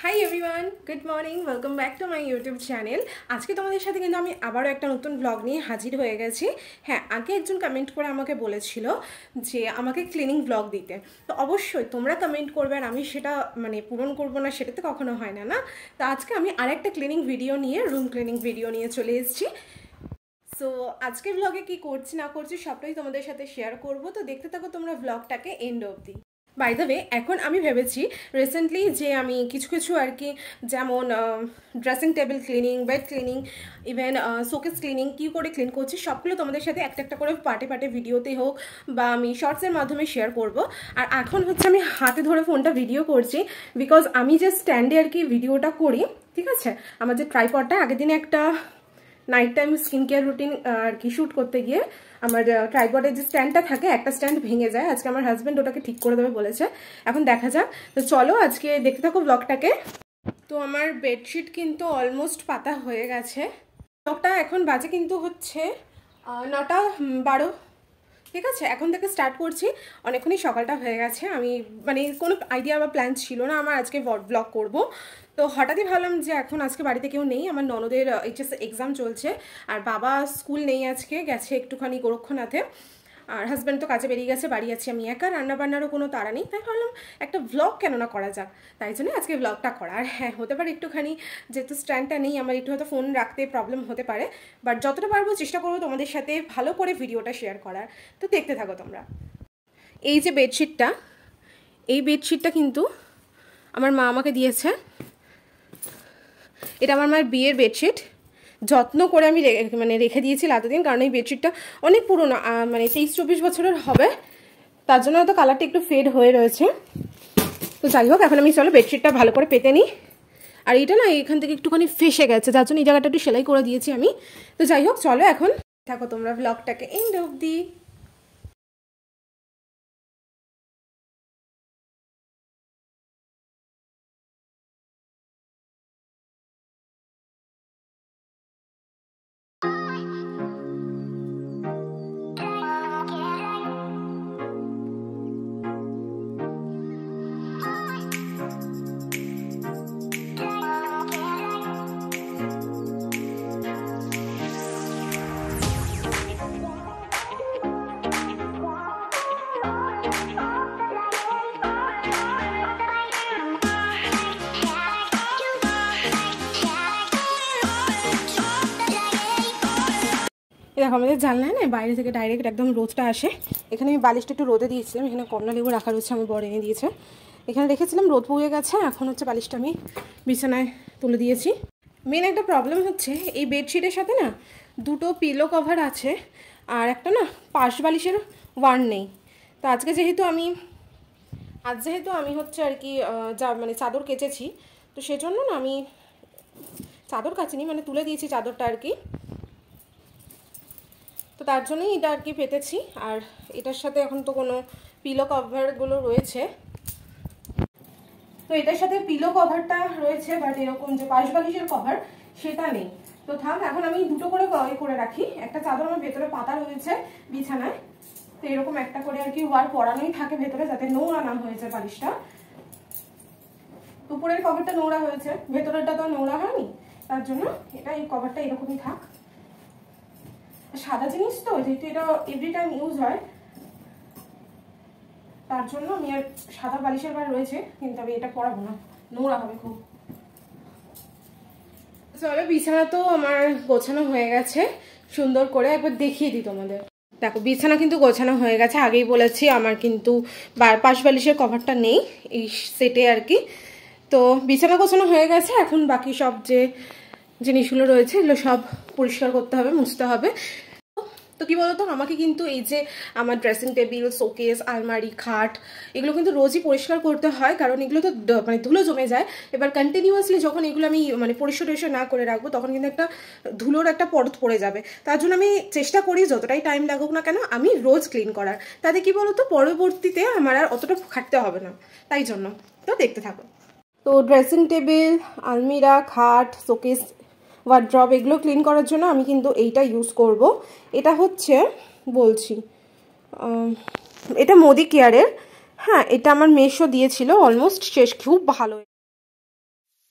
Hi everyone, good morning, welcome back to my YouTube channel. আজকে তোমাদের সাথে কিন্তু আমি আবারও একটা নতুন ব্লগ নিয়ে হাজির হয়ে গেছি। হ্যাঁ, আগে একজন কমেন্ট করে আমাকে বলেছিল যে আমাকে ক্লিনিং ব্লগ দিতে। তো অবশ্যই তোমরা কমেন্ট করবে আর আমি সেটা পূরণ করবো না, সেটা তো কখনো হয় না। তো আজকে আমি আরেকটা ক্লিনিং ভিডিও নিয়ে, রুম ক্লিনিং ভিডিও নিয়ে চলে এসেছি। সো আজকে ব্লগে কি করছি না করছি সবটাই তোমাদের সাথে শেয়ার করবো। তো দেখতে থাকো তোমরা ব্লগটাকে এন্ড অবধি। বাই দ্য ওয়ে, এখন আমি ভেবেছি রিসেন্টলি যে আমি কিছু কিছু আর কি, যেমন dressing table cleaning, bed cleaning, even showcase cleaning কী করে ক্লিন করছি সবগুলো তোমাদের সাথে একটা একটা করে পার্টে পার্টে ভিডিওতে হোক বা আমি শর্টসের মাধ্যমে শেয়ার করব। আর এখন হচ্ছে আমি হাতে ধরে ফোনটা ভিডিও করছি, বিকজ আমি যে স্ট্যান্ডে আর কি ভিডিওটা করি, ঠিক আছে, আমার যে ট্রাইপডটা আগের দিনে একটা night time skin care routine আর কি শ্যুট করতে গিয়ে আমার ট্রাইপডের যে স্ট্যান্ডটা থাকে, একটা স্ট্যান্ড ভেঙে যায়। আজকে আমার হাজব্যান্ড ওটাকে ঠিক করে দেবে বলেছে, এখন দেখা যাক। তো চলো আজকে দেখতে থাকো ব্লগটাকে। তো আমার বেডশিট কিন্তু অলমোস্ট পাতা হয়ে গেছে। ব্লগটা এখন বাজে কিন্তু হচ্ছে 9:12, ঠিক আছে। এখন থেকে স্টার্ট করছি, অনেকক্ষণই সকালটা হয়ে গেছে। আমি কোনো আইডিয়া বা প্ল্যান ছিল না আমার আজকে ব্লগ করব। তো হঠাৎই ভাবলাম যে এখন আজকে বাড়িতে কেউ নেই, আমার ননদের এইচএস এক্সাম চলছে, আর বাবা স্কুল নেই, আজকে গেছে একটুখানি গোরক্ষনাথে, আর হাজব্যান্ড তো কাজে বেরিয়ে গেছে, বাড়ি আছি আমি একা, রান্নাবান্নারও কোনো তাড়া নেই। তাই ভাবলাম একটা ভ্লগ কেন না করা যাক, তাই জন্য আজকে ভ্লগটা করা। আর হ্যাঁ, হতে পারে একটুখানি যেহেতু স্ট্যান্ডটা নেই আমার, একটু হয়তো ফোন রাখতে প্রবলেম হতে পারে, বাট যতটা পারবো চেষ্টা করবো তোমাদের সাথে ভালো করে ভিডিওটা শেয়ার করার। তো দেখতে থাকো তোমরা। এই যে বেডশিটটা, এই বেডশিটটা কিন্তু আমার মা আমাকে দিয়েছে। এটা আমার মায়ের বিয়ের বেডশিট, যত্ন করে আমি রেখে দিয়েছি এতদিন, কারণ এই বেডশিটটা অনেক পুরোনো, 23-24 বছরের হবে, তার জন্য হয়তো কালারটা একটু ফেড হয়ে রয়েছে। তো যাই হোক, এখন আমি চলো বেডশিটটা ভালো করে পেতে নিই। আর এটা না এখান থেকে একটুখানি ফেসে গেছে, যার জন্য এই জায়গাটা একটু সেলাই করে দিয়েছি আমি। তো যাই হোক, চলো এখন থাকো তোমরা ব্লগটাকে এন্ড অবধি। দেখো আমাদের জানলায় না বাইরে থেকে ডাইরেক্ট একদম রোদটা আসে। এখানে আমি বালিশটা একটু রোদে দিয়েছিলাম, এখানে কমলা লেবু রাখা রয়েছে, আমি বড় এনে দিয়েছে, এখানে রেখেছিলাম, রোদ পুড়ে গেছে। এখন হচ্ছে বালিশটা আমি বিছানায় তুলে দিয়েছি। মেন একটা প্রবলেম হচ্ছে এই বেডশিটের সাথে না দুটো পিলো কভার আছে, আর একটা না পাশ বালিশের ওয়ান নেই। তো আজকে যেহেতু আমি হচ্ছে আর কি চাদর কেচেছি, তো সেজন্য না আমি চাদর কাচিনি, তুলে দিয়েছি চাদরটা আর কি। তো তার জন্যই এটা আর কি পেতেছি। আর এটার সাথে এখন তো কোনো পিলো কভারগুলো রয়েছে, তো এটার সাথে পিলো কভারটা রয়েছে, বাট এরকম যে পাশ বালিশের কভার সেটা নেই। তো থাক, এখন আমি দুটো করে করে রাখি। একটা চাদর আমার ভেতরে পাতা রয়েছে বিছানায়, তো এরকম একটা করে আর কি ওয়ার পরানোই থাকে ভেতরে, যাতে নোংরা না হয়েছে বালিশটা। উপরের কভারটা নোংরা হয়েছে, ভেতরেরটা তো নোংরা হয়নি, তার জন্য এই কভারটা এরকমই থাক। সাদা জিনিস তো, যেহেতু এটা এভরি টাইম ইউজ হয়, তার জন্য আমি আর সাদা বালিশের বার রয়েছে, কিন্তু আমি এটা পরাবো না, নোংরা হবে খুব। চলো, বিছানা তো আমার গোছানো হয়ে গেছে, সুন্দর করে একবার দেখিয়ে দিই তোমাদের। দেখো বিছানা কিন্তু গোছানো হয়ে গেছে, আগেই বলেছি আমার কিন্তু পাশ বালিশের কভারটা নেই এই সেটে আর কি। তো বিছানা গোছানো হয়ে গেছে, এখন বাকি সব যে জিনিসগুলো রয়েছে এগুলো সব পরিষ্কার করতে হবে, মুছতে হবে। তো কি বলতো, আমাকে কিন্তু এই যে আমার ড্রেসিং টেবিল, শোকেস, আলমারি, খাট, এগুলো কিন্তু রোজই পরিষ্কার করতে হয়, কারণ এগুলো তো ধুলো জমে যায়। এবার কন্টিনিউয়াসলি যখন এগুলো আমি পরিষ্কার না করে রাখবো, তখন কিন্তু একটা ধুলোর একটা পরত পড়ে যাবে। তার জন্য আমি চেষ্টা করি যতটাই টাইম লাগুক না কেন আমি রোজ ক্লিন করার। তাতে কি বলতো, পরবর্তীতে আমার আর অতটা খাটতে হবে না, তাই জন্য। তো দেখতে থাকো। তো ড্রেসিং টেবিল, আলমিরা, খাট, শোকেস, ওয়ার্ড্রব এগুলো ক্লিন করার জন্য আমি কিন্তু এইটা ইউজ করব। এটা হচ্ছে বলছি এটা মোদি কেয়ারের। হ্যাঁ, এটা আমার মেশো দিয়েছিল, অলমোস্ট শেষ, খুব ভালো। So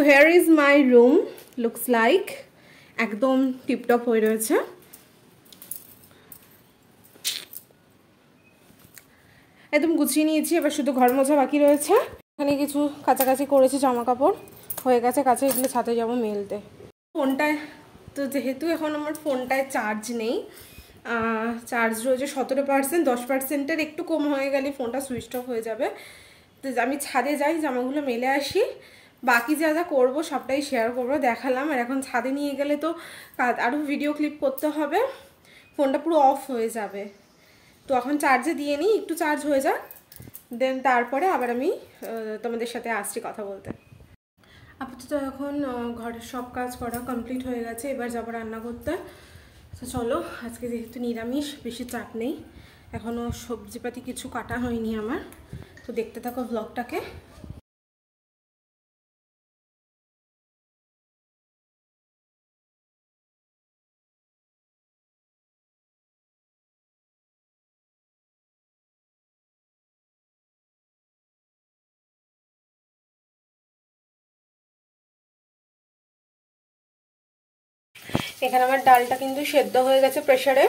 here is my room, looks like একদম টিপটপ হয়ে রয়েছে। একদম গুছিয়ে নিয়েছি, এবার শুধু ঘর মোছা বাকি রয়েছে। এখানে কিছু কাছাকাছি করেছি, জামা কাপড় হয়ে গেছে কাছে, এগুলো ছাদে যাবো মেলতে। ফোনটায় তো যেহেতু এখন আমার ফোনটায় চার্জ নেই, চার্জ রয়েছে 17%, 10%-এর একটু কম হয়ে গেলে ফোনটা সুইচ অফ হয়ে যাবে। তো আমি ছাদে যাই, জামাগুলো মেলে আসি, বাকি যা যা করবো সবটাই শেয়ার করবো, দেখালাম। আর এখন ছাদে নিয়ে গেলে তো আরও ভিডিও ক্লিপ করতে হবে, ফোনটা পুরো অফ হয়ে যাবে। তো এখন চার্জে দিয়ে নিই, একটু চার্জ হয়ে যাক, দেন তারপরে আবার আমি তোমাদের সাথে আসছি কথা বলতে। আপাতত এখন ঘরের সব কাজ করা কমপ্লিট হয়ে গেছে, এবার যাবো রান্না করতে। তো চলো, আজকে যেহেতু নিরামিষ, বেশি চাপ নেই, এখনও সবজিপাতি কিছু কাটা হয়নি আমার, তো দেখতে থাকো ব্লগটাকে। এখানে আমার ডালটা কিন্তু সেদ্ধ হয়ে গেছে প্রেসারে,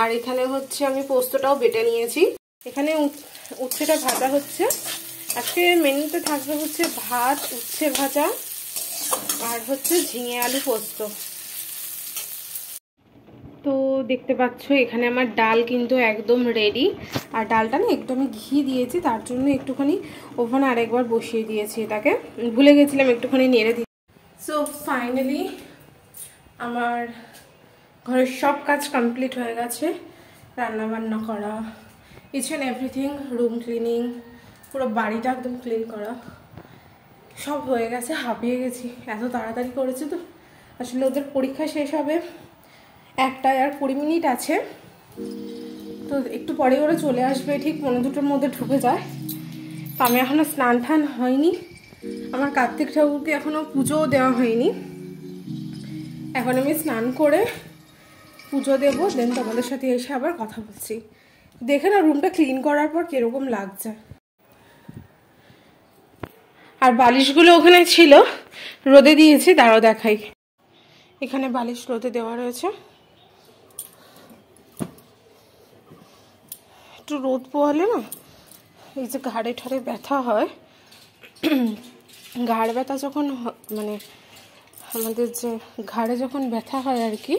আর এখানে হচ্ছে আমি পোস্তটাও বেটে নিয়েছি। এখানে উচ্ছেটা ভাজা হচ্ছে। আজকে মেনুতে থাকবে হচ্ছে ভাত, উচ্ছে ভাজা, আর হচ্ছে ঝিঙে আলু পোস্ত। তো দেখতে পাচ্ছ এখানে আমার ডাল কিন্তু একদম রেডি। আর ডালটা না একটু আমি ঘি দিয়েছি, তার জন্য একটুখানি ওভেনে আরেকবার বসিয়ে দিয়েছি, এটাকে ভুলে গেছিলাম একটুখানি নেড়ে দিই। সো ফাইনালি আমার ঘরের সব কাজ কমপ্লিট হয়ে গেছে, রান্না বান্না করা, each and everything, room cleaning, পুরো বাড়িটা একদম ক্লিন করা সব হয়ে গেছে। হাঁপিয়ে গেছি, এত তাড়াতাড়ি করেছে। তো আসলে ওদের পরীক্ষা শেষ হবে 1টায় আর 20 মিনিট আছে, তো একটু পরে ওরা চলে আসবে, ঠিক 1-2টোর মধ্যে ঢুকে যায়। তো আমি এখনও স্নান টান হয়নি, আমার কার্তিক ঠাকুরকে এখনও পুজোও দেওয়া হয়নি। এখন আমি স্নান করে পুজো দেবো, দেন তোমাদের সাথে এসে আবার কথা বলছি। দেখে না রুমটা ক্লিন করার পর কিরকম লাগছে। আর বালিশগুলো ওখানে ছিল, রোদে দিয়েছি, দাঁড়াও দেখাই। এখানে বালিশ রোদে দেওয়া রয়েছে, একটু রোদ পোহালে না এই যে ঘাড়ে ঠাড়ে ব্যথা হয়, ঘাড় ব্যথা যখন মানে আমাদের যে ঘাড়ে যখন ব্যথা হয় আর কি,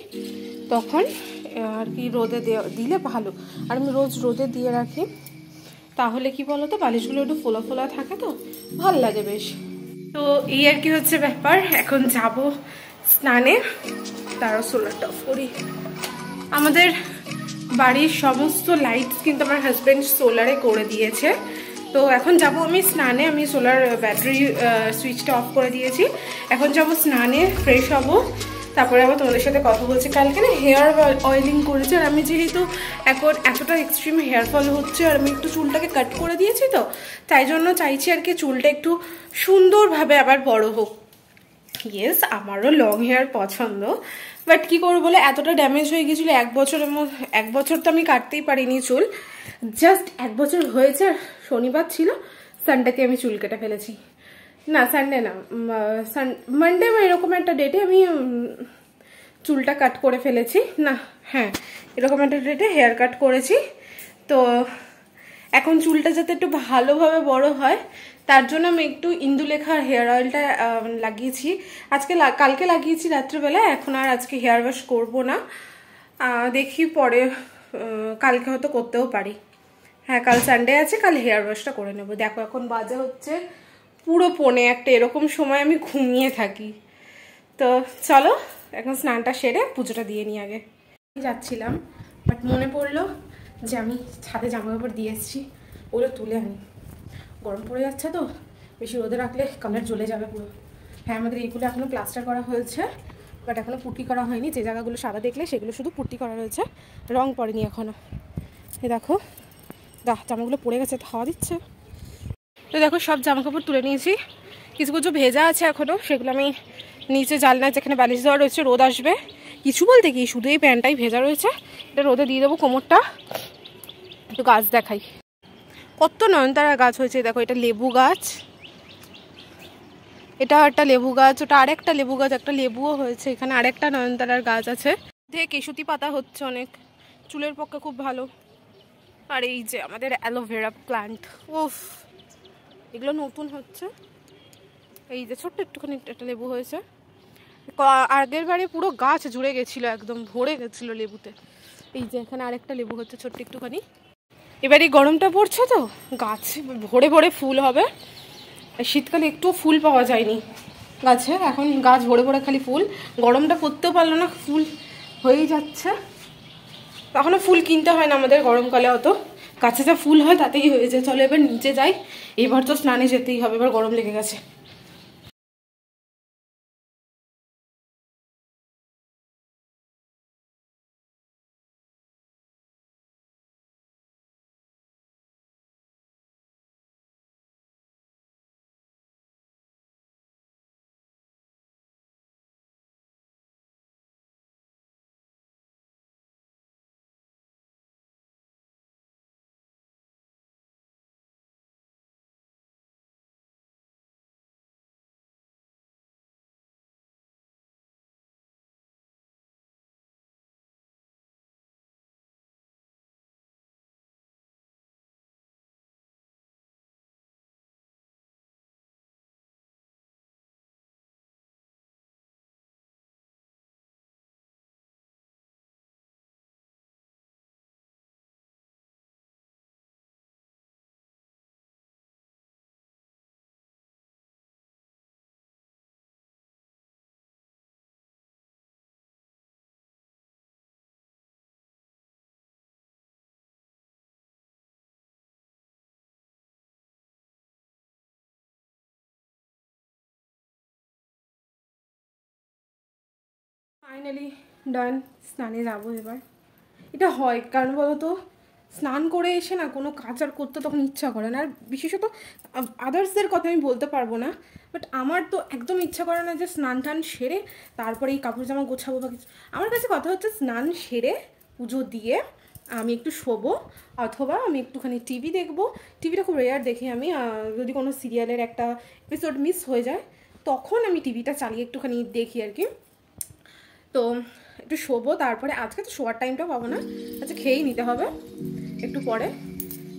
তখন আর কি রোদে দিলে ভালো। আর আমি রোজ রোদে দিয়ে রাখি, তাহলে কি বলো তো বালিশগুলো একটু ফোলা ফোলা থাকে, তো ভাল লাগে বেশ। তো এই আর কি হচ্ছে ব্যাপার। এখন যাব স্নানে, তারও সোলারটা অফ করি। আমাদের বাড়ির সমস্ত লাইটস কিন্তু আমার হাজব্যান্ড সোলারে করে দিয়েছে। তো এখন যাব আমি স্নানে, আমি সোলার ব্যাটারি সুইচটা অফ করে দিয়েছি। এখন যাব স্নানে, ফ্রেশ হব, তারপরে আবার তোমাদের সাথে কথা বলছি। কালকে না হেয়ার অয়েলিং করেছে, আর আমি যেহেতু এখন এতটা এক্সট্রিম হেয়ার ফল হচ্ছে, আর আমি একটু চুলটাকে কাট করে দিয়েছি, তো তাই জন্য চাইছি আর কি চুলটা একটু সুন্দরভাবে আবার বড় হোক। ইয়েস, আমারও লং হেয়ার পছন্দ, বাট কি করবো বলে এতটা ড্যামেজ হয়ে গেছিলো 1 বছরের মধ্যে। 1 বছর তো আমি কাটতেই পারিনি চুল, জাস্ট 1 বছর হয়েছে। শনিবার ছিল, সানডেতে আমি চুল কেটে ফেলেছি। না সানডে না, মানডে বা এরকম একটা ডেটে আমি চুলটা কাট করে ফেলেছি, না হ্যাঁ এরকম একটা ডেটে হেয়ার কাট করেছি। তো এখন চুলটা যাতে একটু ভালোভাবে বড় হয় তার জন্য আমি একটু ইন্দুলেখার হেয়ার অয়েলটা লাগিয়েছি। কালকে লাগিয়েছি রাত্রেবেলা, এখন আর আজকে হেয়ার ওয়াশ করবো না, দেখি পরে কালকে হয়তো করতেও পারি। হ্যাঁ কাল সানডে আছে, কাল হেয়ার ওয়াশটা করে নেবো। দেখো এখন বাজে হচ্ছে পুরো 1:45, এরকম সময় আমি ঘুমিয়ে থাকি। তো চলো এখন স্নানটা সেরে পুজোটা দিয়ে নিই। আগে যাচ্ছিলাম বাট মনে পড়লো যে আমি ছাদে জামা কাপড় দিয়ে এসেছি, ওগুলো তুলে আনি। গরম পড়ে যাচ্ছে তো, বেশি রোদে রাখলে কালার জ্বলে যাবে পুরো। হ্যাঁ আমাদের এইগুলো এখনও প্লাস্টার করা হয়েছে, বাট এখনও পুট্টি করা হয়নি। যে জায়গাগুলো সাদা দেখলে সেগুলো শুধু পুট্টি করা রয়েছে, রং পড়েনি এখনও। এই দেখো জামাগুলো পড়ে গেছে, হাওয়া দিচ্ছে। তো দেখো সব জামা কাপড় তুলে নিয়েছি, কিছু কিছু ভেজা আছে এখনও, সেগুলো আমি নিচে জানলা যেখানে বালিশ দেওয়া রয়েছে, রোদ আসবে কিছু বলতে কি শুধু এই প্যান্টটাই ভেজা রয়েছে, এটা রোদে দিয়ে দেবো। কোমরটা একটু গাছ দেখাই, কত নয়নতারা গাছ হয়েছে দেখো। এটা লেবু গাছ, এটা একটা লেবু গাছ, ওটা আরেকটা লেবু গাছ, একটা লেবুও হয়েছে। এখানে আরেকটা নয়নতারার গাছ আছে। দেখে কেশুতি পাতা হচ্ছে অনেক, চুলের পক্ষে খুব ভালো। আর এই যে আমাদের অ্যালোভেরা প্ল্যান্ট, উফ এগুলো নতুন হচ্ছে। এই যে ছোট্ট একটুখানি একটা লেবু হয়েছে, আগের বারে পুরো গাছ জুড়ে গেছিল, একদম ভরে গেছিল লেবুতে। এই যে এখানে আরেকটা লেবু হচ্ছে ছোট্ট একটুখানি। এবার এই গরমটা পড়ছে তো গাছ ভরে ভরে ফুল হবে। শীতকালে একটু ফুল পাওয়া যায়নি গাছে, এখন গাছ ভরে ভরে খালি ফুল। গরমটা পড়তেও পারলো না, ফুল হয়েই যাচ্ছে। তখনও ফুল কিনতে হয় না আমাদের গরমকালে, অত গাছে যা ফুল হয় তাতেই হয়ে যায়। চলো এবার নিচে যাই, এবার তো স্নানে যেতেই হবে, এবার গরম লেগে গেছে। ফাইনালি ডান, স্নানে যাবো এবার। এটা হয় কারণ বলতো স্নান করে এসে না কোনো কাজ আর করতে তখন ইচ্ছা করে না। আর বিশেষত আদার্সদের কথা আমি বলতে পারবো না, বাট আমার তো একদম ইচ্ছা করে না যে স্নান টান সেরে তারপরে এই কাপড় জামা গোছাবো বা কিছু। আমার কাছে কথা হচ্ছে স্নান সেরে পুজো দিয়ে আমি একটু শোবো, অথবা আমি একটুখানি টিভি দেখবো। টিভিটা খুব রেয়ার দেখি আমি, যদি কোনো সিরিয়ালের একটা এপিসোড মিস হয়ে যায় তখন আমি টিভিটা চালিয়ে একটুখানি দেখি আর কি। তো একটু শোবো, তারপরে আজকে তো শোয়ার টাইমটাও পাবো না, আচ্ছা খেয়েই নিতে হবে একটু পরে।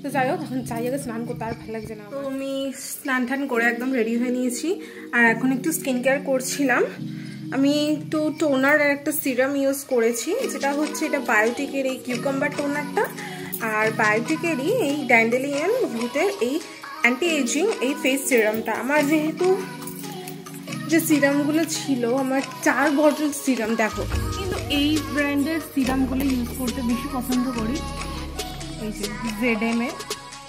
তো যাই হোক এখন চাই আগে স্নান করতে, আর ভালো লাগছে না। তো আমি স্নান টান করে একদম রেডি হয়ে নিয়েছি, আর এখন একটু স্কিন কেয়ার করছিলাম। আমি একটু টোনার আর একটা সিরাম ইউজ করেছি, যেটা হচ্ছে এটা বায়োটিকের এই কিউকাম্বার টোনারটা, আর বায়োটিকেরই এই ড্যান্ডেলিয়ান গ্লুটের এই অ্যান্টি এজিং এই ফেস সিরামটা। আমার যেহেতু যে সিরামগুলো ছিল আমার 4 বটল সিরাম, দেখো কিন্তু এই ব্র্যান্ডের সিরামগুলো ইউজ করতে বেশি পছন্দ করি। এই যে ZM এর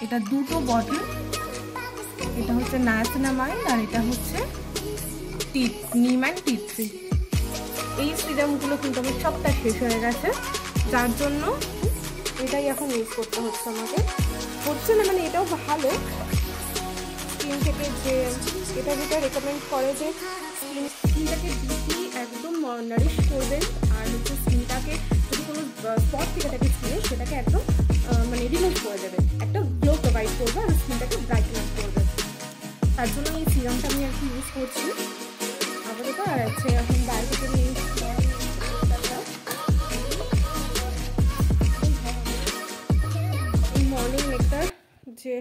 এটা 2টো বটল, এটা হচ্ছে নায়াসিনামাইড আর এটা হচ্ছে নিম অ্যান্ড টি ট্রি। এই সিরামগুলো কিন্তু আমার সবটা শেষ হয়ে গেছে, যার জন্য এটাই এখন ইউজ করতে হচ্ছে আমাকে। হচ্ছে না মানে এটাও ভালো স্কিন থেকে, যে এটা যেটা রেকমেন্ড করে যে স্কিনটাকে ডিপলি একদম নারিশ করবেন, আর হচ্ছে স্কিনটাকে যদি কোনো স্পট থেকে থাকে স্কিনে সেটাকে একদম মানে রিমুভ করে দেবে, একটা গ্লো প্রোভাইড করবে আর স্কিনটাকে ব্রাইটনেস করবে। তার জন্য এই সিরামটা আমি আর কি ইউজ করছি আপাতত। আর হচ্ছে এখন বায়োটিকের যে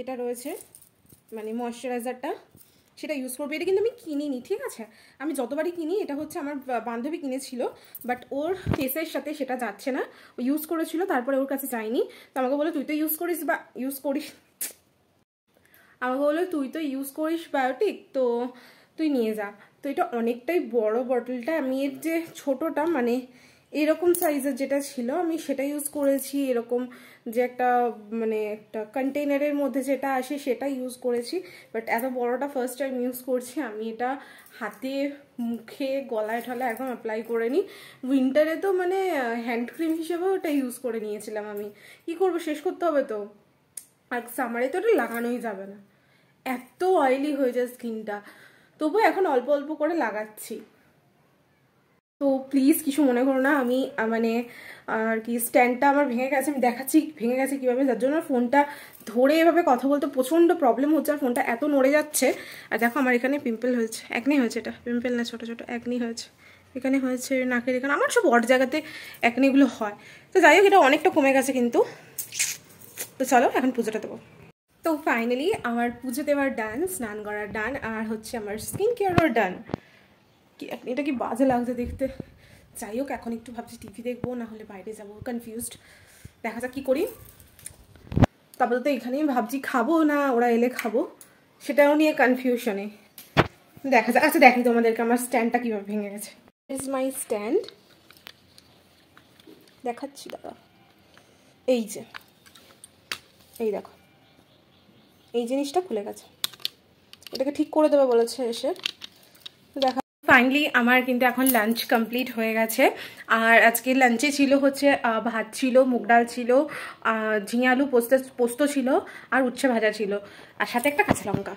এটা রয়েছে মানে ময়শ্চারাইজারটা, সেটা ইউজ করবো। এটা কিন্তু আমি কিনিনি, ঠিক আছে, আমি যতবারই কিনি এটা হচ্ছে আমার বান্ধবী কিনেছিল, বাট ওর ফেসের সাথে সেটা যাচ্ছে না, ও ইউজ করেছিল তারপরে ওর কাছে যায়নি। তো আমাকে বলে তুই তো ইউজ করিস বায়োটিক, তো তুই নিয়ে যা। তো এটা অনেকটাই বড় বটলটা, আমি এর যে ছোটোটা মানে এরকম সাইজের যেটা ছিল আমি সেটা ইউজ করেছি, এরকম যে একটা মানে একটা কন্টেনারের মধ্যে যেটা আসে সেটা ইউজ করেছি, বাট এত বড়টা ফার্স্ট টাইম ইউজ করছি। আমি এটা হাতে মুখে গলায় ঠলায় একদম অ্যাপ্লাই করে নিই। উইন্টারে তো মানে হ্যান্ড ক্রিম হিসেবেও ওটা ইউজ করে নিয়েছিলাম আমি, কি করব, শেষ করতে হবে তো, আর সামারে তো ওটা লাগানোই যাবে না, এত অয়েলি হয়ে যায় স্কিনটা, তবু এখন অল্প অল্প করে লাগাচ্ছি। তো প্লিজ কিছু মনে করো না, আমি মানে আর কি স্ট্যান্ডটা আমার ভেঙে গেছে, আমি দেখাচ্ছি ভেঙে গেছে কীভাবে, যার জন্য ফোনটা ধরে এভাবে কথা বলতে প্রচণ্ড প্রবলেম হচ্ছে, আর ফোনটা এত নড়ে যাচ্ছে। আর দেখো আমার এখানে পিম্পল হয়েছে, একনি হয়েছে, এটা পিম্পল না, ছোটো ছোটো একনি হয়েছে, এখানে হয়েছে নাকের এখানে, আমার সব বড় জায়গাতে একনিগুলো হয়। তো যাই হোক এটা অনেকটা কমে গেছে কিন্তু। তো চলো এখন পুজোটা দেবো। তো ফাইনালি আমার পুজো দেওয়ার ডান, স্নান করার ডান, আর হচ্ছে আমার স্কিন কেয়ারও ডান। কি এটা কি বাজে লাগছে দেখতে, যাই হোক এখন একটু ভাবছি টিভি দেখবো, না হলে বাইরে যাবো, কনফিউজড, দেখা যাক কী করি। তারপরে তো এখানেই ভাবছি খাবো না ওরা এলে খাবো, সেটাও নিয়ে কনফিউশনে, দেখা যাক। আচ্ছা দেখি তোমাদেরকে আমার স্ট্যান্ডটা কীভাবে ভেঙে গেছে। ইজ মাই স্ট্যান্ড, দেখাচ্ছি দাদা, এই যে এই দেখো এই জিনিসটা খুলে গেছে, এটাকে ঠিক করে দেবে বলেছে এসে, দেখা। ফাইনালি আমার কিন্তু এখন লাঞ্চ কমপ্লিট হয়ে গেছে, আর আজকে লাঞ্চে ছিল হচ্ছে ভাত ছিল, মুগ ডাল ছিল, ঝিঙে আলু পোস্ত ছিল, আর উচ্ছে ভাজা ছিল, আর সাথে একটা কাঁচা লঙ্কা।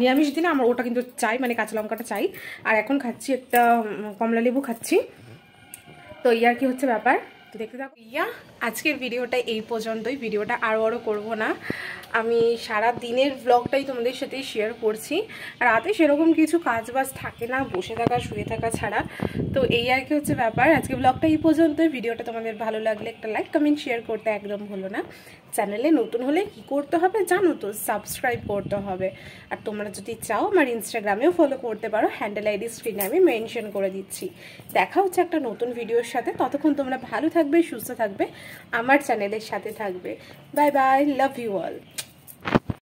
নিরামিষ দিনে আমার ওটা কিন্তু চাই, মানে কাঁচা লঙ্কাটা চাই। আর এখন খাচ্ছি একটা কমলা লেবু খাচ্ছি। তো এই আর কি হচ্ছে ব্যাপার, তো দেখতে থাকো। আজকের ভিডিওটা এই পর্যন্তই, ভিডিওটা আর বড় করব না, আমি সারা দিনের ব্লগটাই তোমাদের সাথে শেয়ার করছি। রাতে সেরকম কিছু কাজ বাজ থাকে না, বসে থাকা শুয়ে থাকা ছাড়া। তো এই আর কি হচ্ছে ব্যাপার, আজকে ব্লগটা এই পর্যন্তই। ভিডিওটা তোমাদের ভালো লাগলে একটা লাইক কমেন্ট শেয়ার করতে একদম ভুলো না। চ্যানেলে নতুন হলে কি করতে হবে জানো তো, সাবস্ক্রাইব করতে হবে। আর তোমরা যদি চাও আমার ইনস্টাগ্রামেও ফলো করতে পারো, হ্যান্ডেল আইডি স্ক্রিনে আমি মেনশন করে দিচ্ছি। দেখা হচ্ছে একটা নতুন ভিডিওর সাথে, ততক্ষণ তোমরা ভালো থাকবে, সুস্থ থাকবে, আমার চ্যানেলের সাথে থাকবে। Bye bye, love you all.